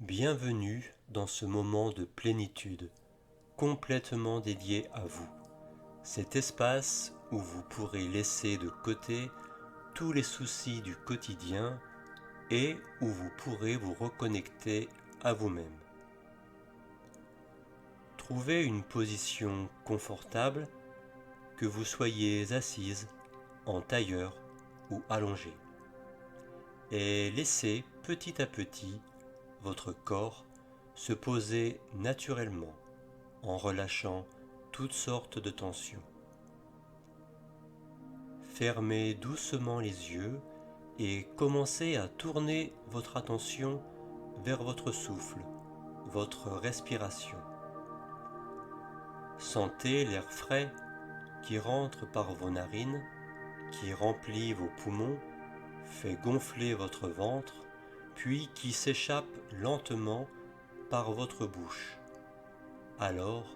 Bienvenue dans ce moment de plénitude, complètement dédié à vous. Cet espace où vous pourrez laisser de côté tous les soucis du quotidien et où vous pourrez vous reconnecter à vous-même. Trouvez une position confortable, que vous soyez assise, en tailleur ou allongée, et laissez petit à petit votre corps se poser naturellement en relâchant toutes sortes de tensions. Fermez doucement les yeux et commencez à tourner votre attention vers votre souffle, votre respiration. Sentez l'air frais qui rentre par vos narines, qui remplit vos poumons, fait gonfler votre ventre, puis qui s'échappe lentement par votre bouche, alors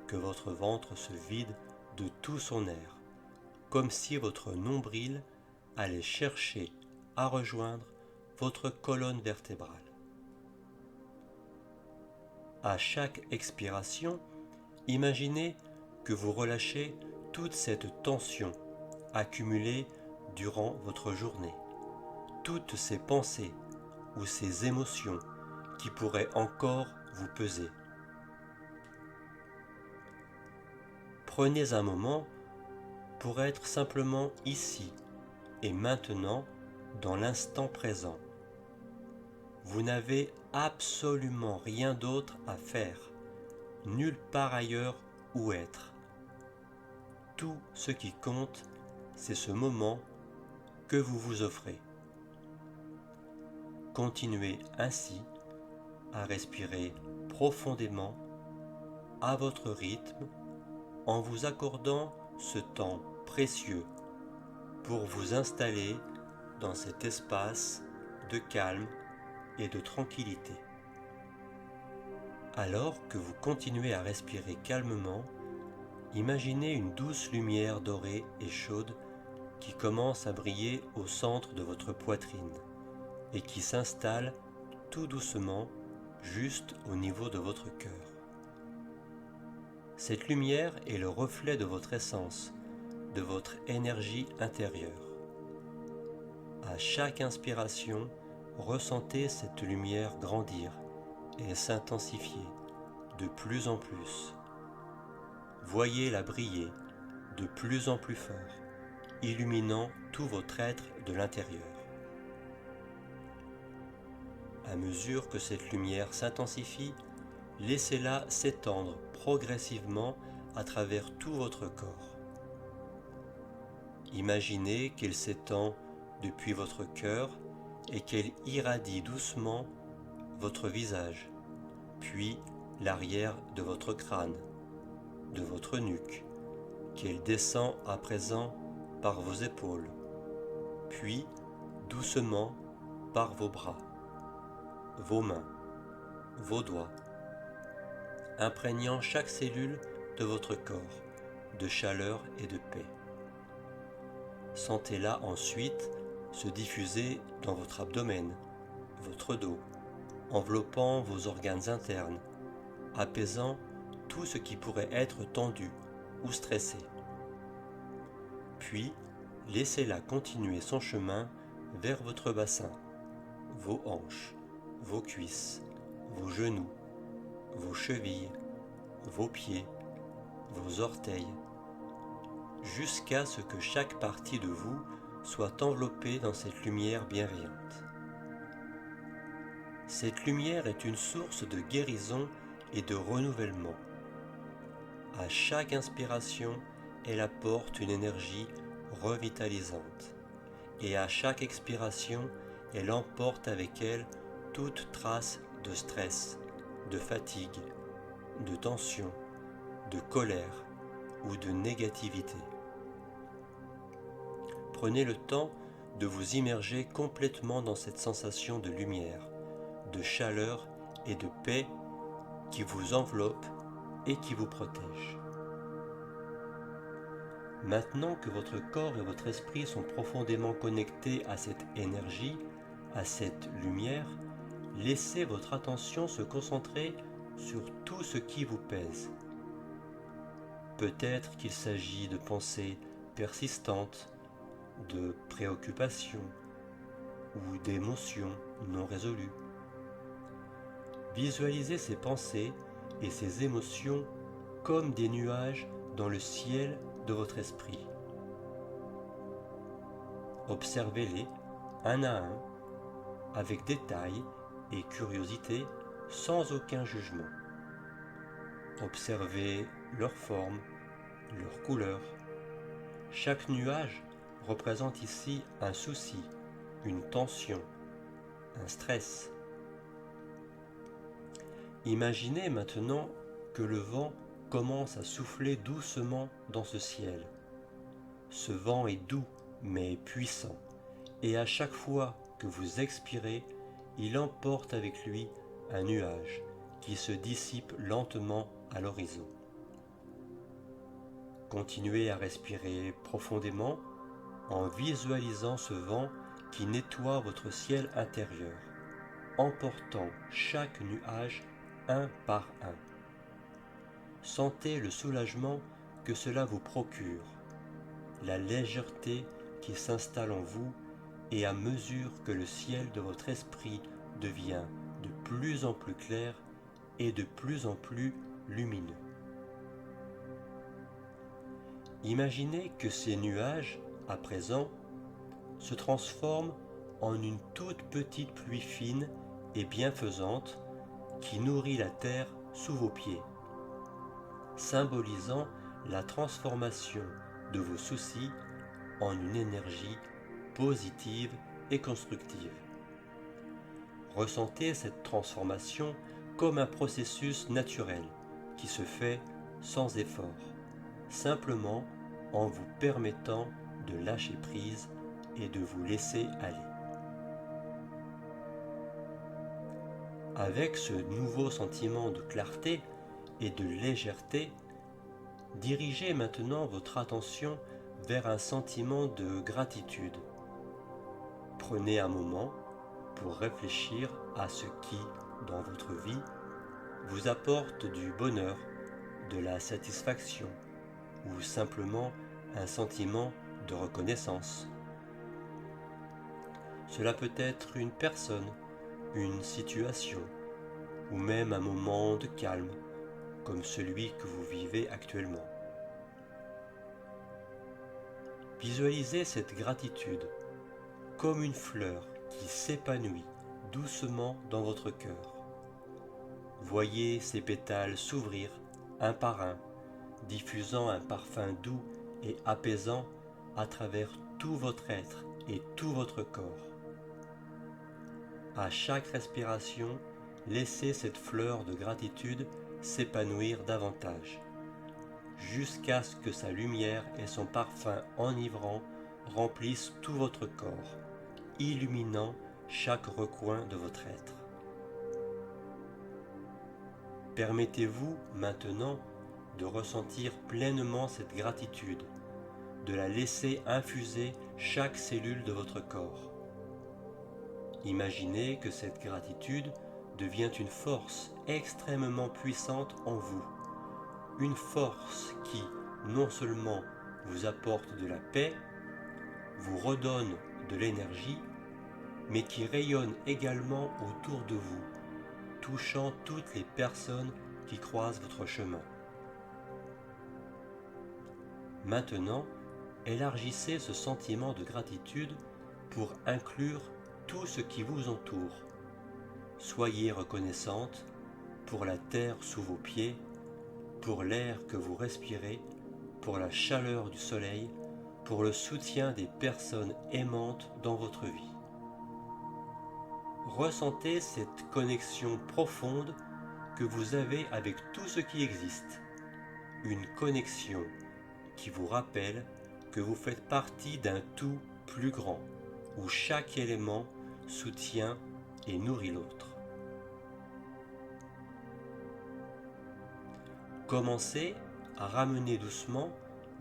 que votre ventre se vide de tout son air, comme si votre nombril allait chercher à rejoindre votre colonne vertébrale. À chaque expiration, imaginez que vous relâchez toute cette tension accumulée durant votre journée, toutes ces pensées ou ces émotions qui pourraient encore vous peser. Prenez un moment pour être simplement ici et maintenant dans l'instant présent. Vous n'avez absolument rien d'autre à faire, nulle part ailleurs où être. Tout ce qui compte, c'est ce moment que vous vous offrez. Continuez ainsi à respirer profondément à votre rythme en vous accordant ce temps précieux pour vous installer dans cet espace de calme et de tranquillité. Alors que vous continuez à respirer calmement, imaginez une douce lumière dorée et chaude qui commence à briller au centre de votre poitrine et qui s'installe tout doucement juste au niveau de votre cœur. Cette lumière est le reflet de votre essence, de votre énergie intérieure. À chaque inspiration, ressentez cette lumière grandir et s'intensifier de plus en plus. Voyez-la briller de plus en plus fort, illuminant tout votre être de l'intérieur. À mesure que cette lumière s'intensifie, laissez-la s'étendre progressivement à travers tout votre corps. Imaginez qu'elle s'étend depuis votre cœur et qu'elle irradie doucement votre visage, puis l'arrière de votre crâne, de votre nuque, qu'elle descend à présent par vos épaules, puis doucement par vos bras, vos mains, vos doigts, imprégnant chaque cellule de votre corps de chaleur et de paix. Sentez-la ensuite se diffuser dans votre abdomen, votre dos, enveloppant vos organes internes, apaisant tout ce qui pourrait être tendu ou stressé. Puis, laissez-la continuer son chemin vers votre bassin, vos hanches, vos cuisses, vos genoux, vos chevilles, vos pieds, vos orteils, jusqu'à ce que chaque partie de vous soit enveloppée dans cette lumière bienveillante. Cette lumière est une source de guérison et de renouvellement. À chaque inspiration, elle apporte une énergie revitalisante. Et à chaque expiration, elle emporte avec elle toute trace de stress, de fatigue, de tension, de colère ou de négativité. Prenez le temps de vous immerger complètement dans cette sensation de lumière, de chaleur et de paix qui vous enveloppe et qui vous protège. Maintenant que votre corps et votre esprit sont profondément connectés à cette énergie, à cette lumière, laissez votre attention se concentrer sur tout ce qui vous pèse. Peut-être qu'il s'agit de pensées persistantes, de préoccupations ou d'émotions non résolues. Visualisez ces pensées et ces émotions comme des nuages dans le ciel de votre esprit. Observez-les un à un, avec détail et curiosité, sans aucun jugement. Observez leur forme, leur couleur. Chaque nuage représente ici un souci, une tension, un stress. Imaginez maintenant que le vent commence à souffler doucement dans ce ciel. Ce vent est doux mais puissant, et à chaque fois que vous expirez, il emporte avec lui un nuage qui se dissipe lentement à l'horizon. Continuez à respirer profondément en visualisant ce vent qui nettoie votre ciel intérieur, emportant chaque nuage un par un. Sentez le soulagement que cela vous procure, la légèreté qui s'installe en vous, et à mesure que le ciel de votre esprit devient de plus en plus clair et de plus en plus lumineux. Imaginez que ces nuages, à présent, se transforment en une toute petite pluie fine et bienfaisante qui nourrit la terre sous vos pieds, symbolisant la transformation de vos soucis en une énergie positive et constructive. Ressentez cette transformation comme un processus naturel qui se fait sans effort, simplement en vous permettant de lâcher prise et de vous laisser aller. Avec ce nouveau sentiment de clarté et de légèreté, dirigez maintenant votre attention vers un sentiment de gratitude. Prenez un moment pour réfléchir à ce qui, dans votre vie, vous apporte du bonheur, de la satisfaction ou simplement un sentiment de reconnaissance. Cela peut être une personne, une situation ou même un moment de calme comme celui que vous vivez actuellement. Visualisez cette gratitude comme une fleur qui s'épanouit doucement dans votre cœur. Voyez ces pétales s'ouvrir un par un, diffusant un parfum doux et apaisant à travers tout votre être et tout votre corps. À chaque respiration, laissez cette fleur de gratitude s'épanouir davantage, jusqu'à ce que sa lumière et son parfum enivrant remplissent tout votre corps, illuminant chaque recoin de votre être. Permettez-vous maintenant de ressentir pleinement cette gratitude, de la laisser infuser chaque cellule de votre corps. Imaginez que cette gratitude devient une force extrêmement puissante en vous, une force qui non seulement vous apporte de la paix, vous redonne de l'énergie, mais qui rayonne également autour de vous, touchant toutes les personnes qui croisent votre chemin. Maintenant, élargissez ce sentiment de gratitude pour inclure tout ce qui vous entoure. Soyez reconnaissante pour la terre sous vos pieds, pour l'air que vous respirez, pour la chaleur du soleil, pour le soutien des personnes aimantes dans votre vie. Ressentez cette connexion profonde que vous avez avec tout ce qui existe. Une connexion qui vous rappelle que vous faites partie d'un tout plus grand, où chaque élément soutient et nourrit l'autre. Commencez à ramener doucement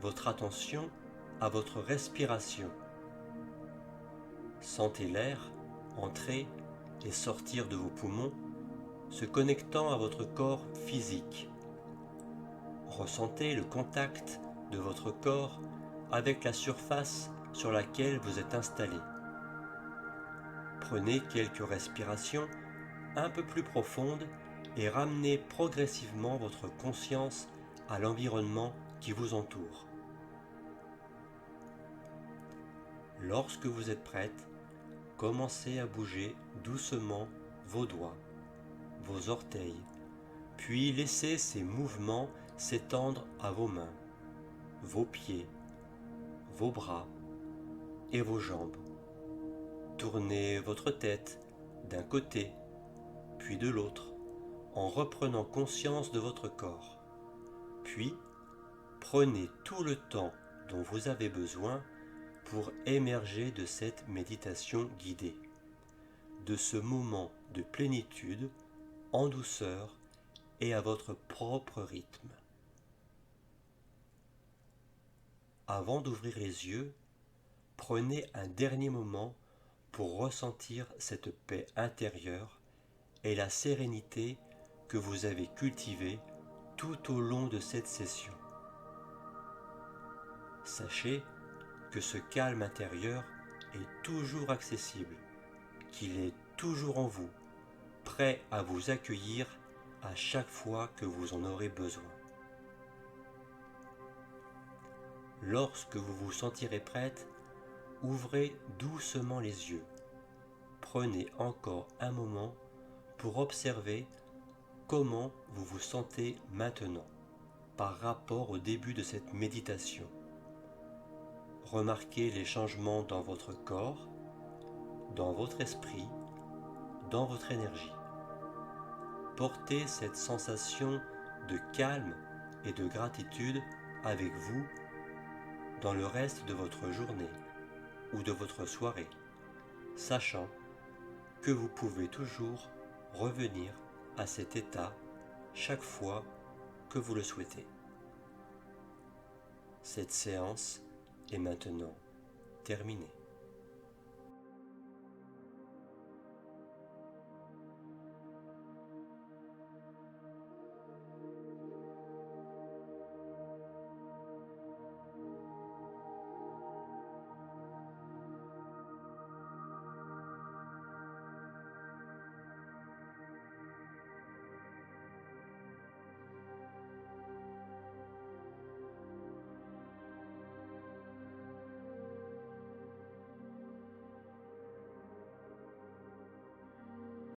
votre attention à votre respiration. Sentez l'air entrer et sortir de vos poumons, se connectant à votre corps physique. Ressentez le contact de votre corps avec la surface sur laquelle vous êtes installé. Prenez quelques respirations un peu plus profondes et ramenez progressivement votre conscience à l'environnement qui vous entoure. Lorsque vous êtes prête, commencez à bouger doucement vos doigts, vos orteils, puis laissez ces mouvements s'étendre à vos mains, vos pieds, vos bras et vos jambes. Tournez votre tête d'un côté, puis de l'autre, en reprenant conscience de votre corps. Puis, prenez tout le temps dont vous avez besoin pour émerger de cette méditation guidée, de ce moment de plénitude, en douceur et à votre propre rythme. Avant d'ouvrir les yeux, prenez un dernier moment pour ressentir cette paix intérieure et la sérénité que vous avez cultivée tout au long de cette session. Sachez que ce calme intérieur est toujours accessible, qu'il est toujours en vous, prêt à vous accueillir à chaque fois que vous en aurez besoin. Lorsque vous vous sentirez prête, ouvrez doucement les yeux. Prenez encore un moment pour observer comment vous vous sentez maintenant par rapport au début de cette méditation. Remarquez les changements dans votre corps, dans votre esprit, dans votre énergie. Portez cette sensation de calme et de gratitude avec vous dans le reste de votre journée ou de votre soirée, sachant que vous pouvez toujours revenir à cet état chaque fois que vous le souhaitez. Cette séance est maintenant terminée.